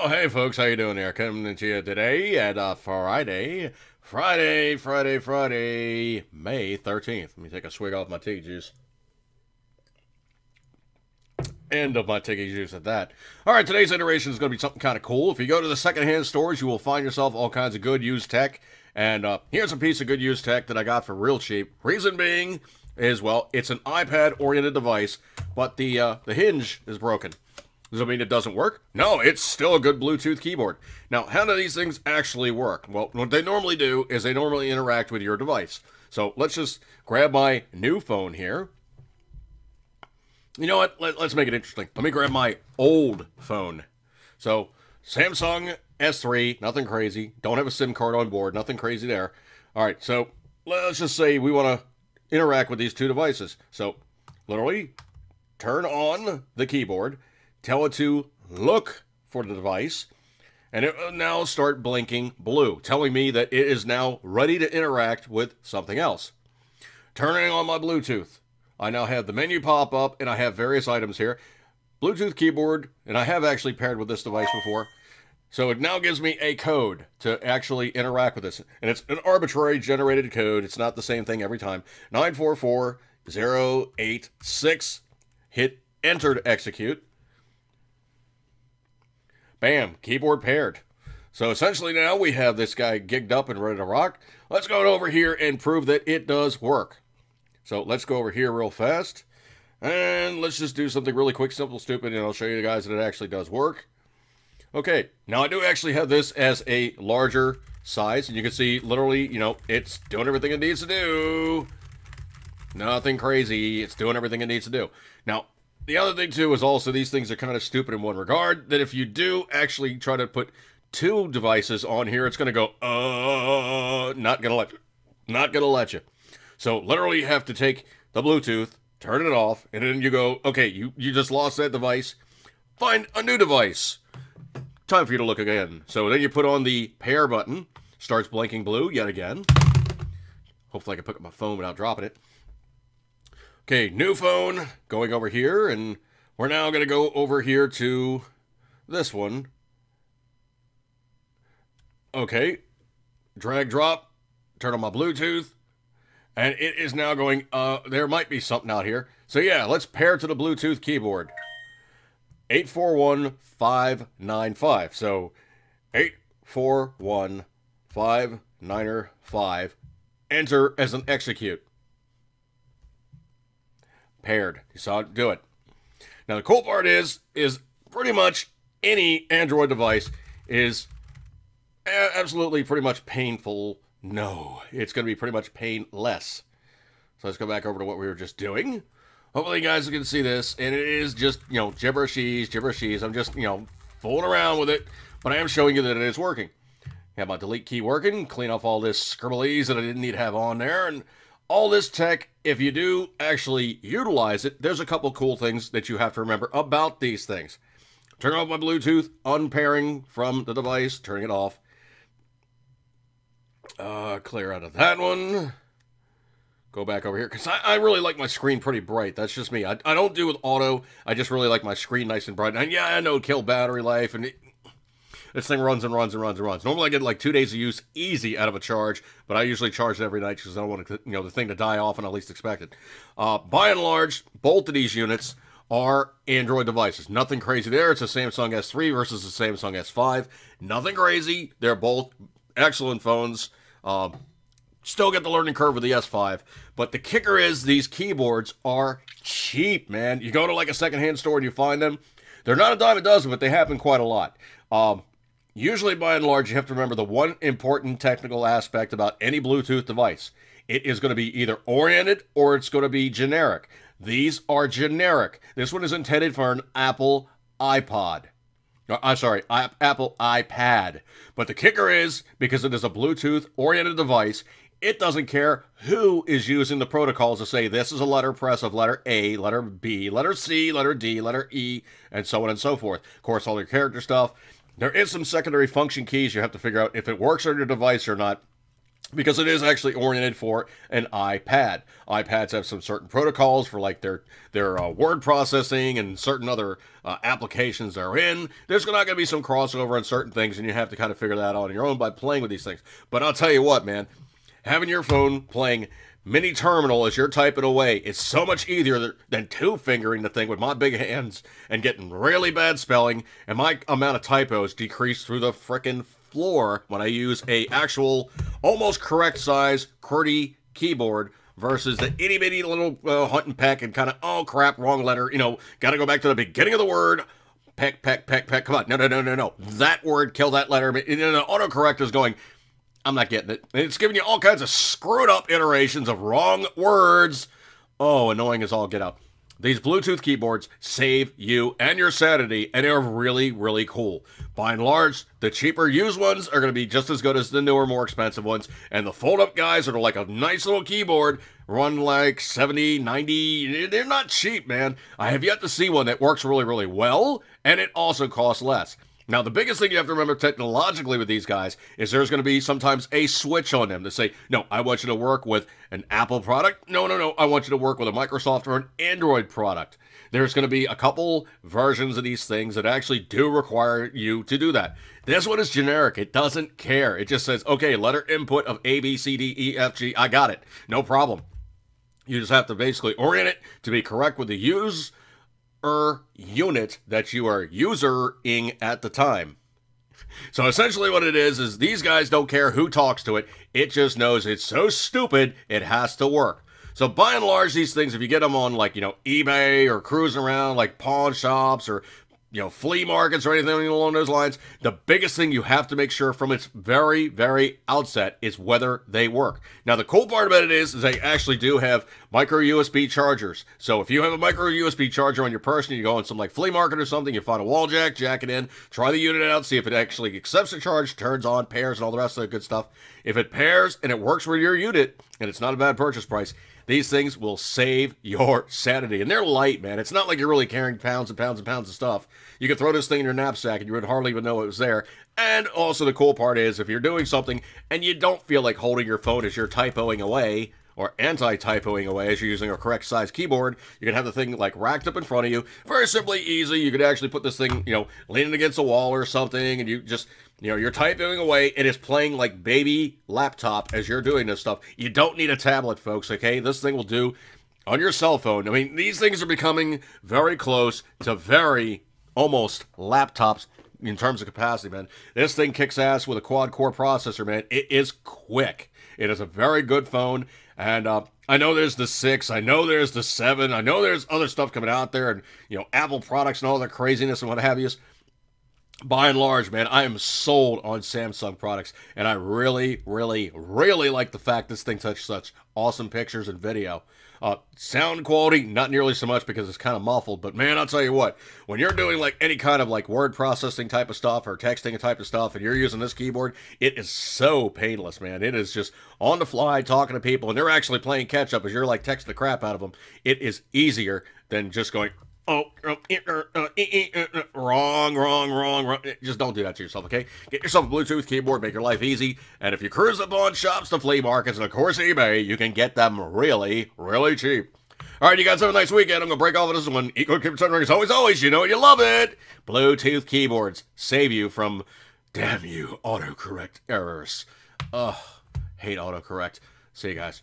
Oh, hey folks, how you doing there? Coming to you today at Friday, May 13th. Let me take a swig off my tea juice. End of my tea juice at that. All right, today's iteration is going to be something kind of cool. If you go to the secondhand stores, you will find yourself all kinds of good used tech. And here's a piece of good used tech that I got for real cheap. Reason being is, well, it's an iPad-oriented device, but the hinge is broken. Does it mean it doesn't work? No, it's still a good Bluetooth keyboard. Now, how do these things actually work? Well, what they normally do is they normally interact with your device. So let's just grab my new phone here. You know what? Let's make it interesting. Let me grab my old phone. So, Samsung S3, nothing crazy. Don't have a SIM card on board, nothing crazy there. All right, so let's just say we want to interact with these two devices. So, literally, turn on the keyboard, tell it to look for the device, and it will now start blinking blue, telling me that it is now ready to interact with something else. Turning on my Bluetooth. I now have the menu pop up, and I have various items here. Bluetooth keyboard, and I have actually paired with this device before. So it now gives me a code to actually interact with this. And it's an arbitrary generated code. It's not the same thing every time. 944086. Hit enter to execute. Bam, keyboard paired. So essentially now we have this guy gigged up and ready to rock. Let's go over here and prove that it does work. So let's go over here real fast. And let's just do something really quick, simple, stupid, and I'll show you guys that it actually does work. Okay, now I do actually have this as a larger size, and you can see literally, you know, it's doing everything it needs to do. Nothing crazy. It's doing everything it needs to do. Now, the other thing, too, is also these things are kind of stupid in one regard, that if you do actually try to put two devices on here, it's going to go, not going to let you. Not going to let you. So, literally, you have to take the Bluetooth, turn it off, and then you go, okay, you just lost that device. Find a new device. Time for you to look again. So, then you put on the pair button. Starts blinking blue yet again. Hopefully, I can pick up my phone without dropping it. Okay, new phone, going over here, and we're now going to go over here to this one. Okay, drag, drop, turn on my Bluetooth, and it is now going, there might be something out here. So yeah, let's pair to the Bluetooth keyboard. 841595, so 841595, enter as an execute. Paired. You saw it do it. Now the cool part is pretty much any Android device is absolutely pretty much painful. No, it's going to be pretty much painless. So let's go back over to what we were just doing. Hopefully you guys can see this, and it is just, you know, gibberishies. I'm just, you know, fooling around with it, but I am showing you that it is working. Have my delete key working, clean off all this scribblese that I didn't need to have on there, and all this tech, if you do actually utilize it, there's a couple cool things that you have to remember about these things. Turn off my Bluetooth, unpairing from the device, turning it off. Clear out of that one. Go back over here, because I really like my screen pretty bright. That's just me. I don't do with auto. I just really like my screen nice and bright. And yeah, I know, kill battery life, and this thing runs and runs and runs and runs. Normally I get like 2 days of use easy out of a charge, but I usually charge it every night because I don't want to, you know, the thing to die off when I least expect it. By and large, both of these units are Android devices. Nothing crazy there. It's a Samsung S3 versus a Samsung S5. Nothing crazy. They're both excellent phones. Still get the learning curve with the S5. But the kicker is these keyboards are cheap, man. You go to like a secondhand store and you find them. They're not a dime a dozen, but they happen quite a lot. Usually, by and large, you have to remember the one important technical aspect about any Bluetooth device. It is going to be either oriented or it's going to be generic. These are generic. This one is intended for an Apple iPod. I'm sorry, Apple iPad. But the kicker is, because it is a Bluetooth-oriented device, it doesn't care who is using the protocols to say this is a letter press of letter A, letter B, letter C, letter D, letter E, and so on and so forth. Of course, all your character stuff. There is some secondary function keys you have to figure out if it works on your device or not. because it is actually oriented for an iPad. iPads have some certain protocols for like their word processing and certain other applications they're in. There's not going to be some crossover on certain things, and you have to kind of figure that out on your own by playing with these things. But I'll tell you what, man, having your phone playing mini terminal as you're typing away is so much easier than two-fingering the thing with my big hands and getting really bad spelling, and my amount of typos decreased through the frickin' floor when I use a actual almost correct size QWERTY keyboard versus the itty bitty little hunt and peck and kind of, oh crap, wrong letter, gotta go back to the beginning of the word. Peck, peck, peck, peck. Come on. No. That word, kill that letter. And the autocorrect is going, I'm not getting it. And it's giving you all kinds of screwed up iterations of wrong words. Oh, annoying as all get out. These Bluetooth keyboards save you and your sanity, and they're really, really cool. By and large, the cheaper used ones are going to be just as good as the newer, more expensive ones, and the fold-up guys that are like a nice little keyboard run like 70, 90. They're not cheap, man. I have yet to see one that works really, really well, and it also costs less. Now, the biggest thing you have to remember technologically with these guys is there's going to be sometimes a switch on them to say, no, I want you to work with an Apple product. No, I want you to work with a Microsoft or an Android product. There's going to be a couple versions of these things that actually do require you to do that. This one is generic. It doesn't care. It just says, okay, letter input of A, B, C, D, E, F, G. I got it. No problem. You just have to basically orient it to be correct with the use unit that you are usering at the time. So essentially what it is these guys don't care who talks to it. It just knows it's so stupid it has to work. So by and large, these things, if you get them on like, eBay or cruising around like pawn shops or flea markets or anything along those lines, the biggest thing you have to make sure from its very, very outset is whether they work. Now, the cool part about it is they actually do have micro USB chargers. So if you have a micro USB charger on your person, you go on some like flea market or something, you find a wall jack it in, try the unit out, see if it actually accepts the charge, turns on, pairs, and all the rest of the good stuff. If it pairs and it works with your unit, and it's not a bad purchase price, these things will save your sanity. And they're light, man. It's not like you're really carrying pounds and pounds and pounds of stuff. You could throw this thing in your knapsack and you would hardly even know it was there. And also the cool part is if you're doing something and you don't feel like holding your phone as you're typoing away, or anti-typoing away as you're using a correct size keyboard, you can have the thing like racked up in front of you. Very simply, easy. You could actually put this thing, leaning against a wall or something, and you just, you're typing away. It is playing like baby laptop as you're doing this stuff. You don't need a tablet, folks, okay? This thing will do on your cell phone. I mean, these things are becoming very close to very almost laptops in terms of capacity, man. This thing kicks ass with a quad-core processor, man. It is quick. It is a very good phone. And I know there's the 6, I know there's the 7, I know there's other stuff coming out there, and, Apple products and all that craziness and what have you. By and large, man, I am sold on Samsung products, and I really, really, really like the fact this thing touches such awesome pictures and video. Sound quality, not nearly so much because it's kind of muffled, but man, I'll tell you what, when you're doing like any kind of like word processing type of stuff or texting type of stuff and you're using this keyboard, it is so painless, man. It is just on the fly talking to people and they're actually playing catch up as you're like texting the crap out of them. It is easier than just going, wrong. Just don't do that to yourself, okay? Get yourself a Bluetooth keyboard, make your life easy, and if you cruise the pawn shops, the flea markets, and of course eBay, you can get them really, really cheap. All right, you guys have a nice weekend. I'm going to break off of this one. Eat good, keep it turning. As always, you know you love it. Bluetooth keyboards save you from, damn you, autocorrect errors. Ugh, hate autocorrect. See you guys.